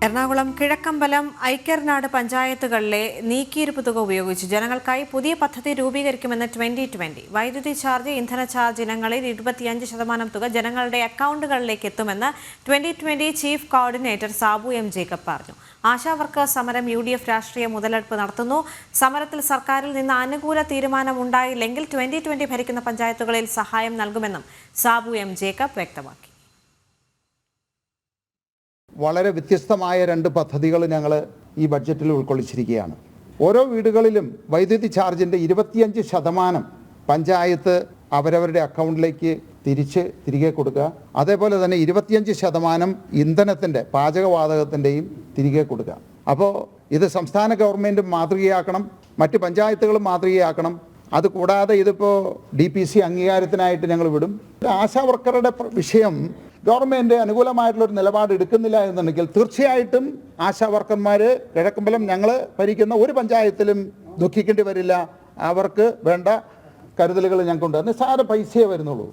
എറണാകുളം കിഴക്കമ്പലം ഐക്യർനാട് പഞ്ചായത്തുകളിലെ നീക്കിയിരുപ്പ് തുക ഉപയോഗിച്ച് ജനങ്ങൾക്കായി പുതിയ പദ്ധതി രൂപീകരിക്കുമെന്ന് 2020. വൈദ്യുതി ചാർജ്, ഇന്ധന ചാർജ് ഇനങ്ങളിൽ 25% തുക ജനങ്ങളുടെ അക്കൗണ്ടുകളിലേക്ക് എത്തുമെന്ന് 2020 chief coordinator Sabu M Jacob പറഞ്ഞു. ആശാ വർക്കേഴ്സ് സമരം UDF രാഷ്ട്രീയ മുതലെടുപ്പ് നടത്തുന്നു. സമരത്തിൽ സർക്കാരിൽ നിന്ന് അനുകൂല തീരുമാനം ഉണ്ടായില്ലെങ്കിൽ 2020 ഭരിക്കുന്ന പഞ്ചായത്തുകളിൽ സഹായം നൽകുമെന്നും സാബു എം ജേക്കബ് വ്യക്തമാക്കി. വളരെ വ്യത്യസ്തമായ 2 പദ്ധതികൾ ഞങ്ങൾ ഈ ബഡ്ജറ്റിൽ ഉൾക്കൊള്ളിച്ചിരിക്കുകയാണ്. ഓരോ വീടുകളിലും വൈദ്യുതി ചാർജിൻ്റെ 25% പഞ്ചായത്ത് അവരവരുടെ അക്കൗണ്ടിലേക്ക് തിരികെ കൊടുക്കുക. അതേപോലെ തന്നെ 25% ഇന്ധനത്തിൻ്റെ, പാചകവാതകത്തിൻ്റെയും തിരികെ കൊടുക്കുക. അപ്പോൾ ഇത് സംസ്ഥാന ഗവൺമെൻറ് മാതൃകയാക്കണം, മറ്റ് പഞ്ചായത്തുകളും മാതൃകയാക്കണം. അതുകൂടാതെ ഇതിപ്പോൾ DPC അംഗീകാരത്തിനായിട്ട് ഞങ്ങൾ വിടും. ആശാ വർക്കറുടെ വിഷയം ഗവൺമെൻറ് അനുകൂലമായിട്ടുള്ളൊരു നിലപാട് എടുക്കുന്നില്ല എന്നുണ്ടെങ്കിൽ തീർച്ചയായിട്ടും ആശാ വർക്കർമാർ കിഴക്കമ്പലം ഞങ്ങൾ ഭരിക്കുന്ന ഒരു പഞ്ചായത്തിലും ദുഃഖിക്കേണ്ടി വരില്ല. അവർക്ക് വേണ്ട കരുതലുകൾ ഞങ്ങൾക്കുണ്ട്. നിസ്സാര പൈസയേ വരുന്നുള്ളൂ.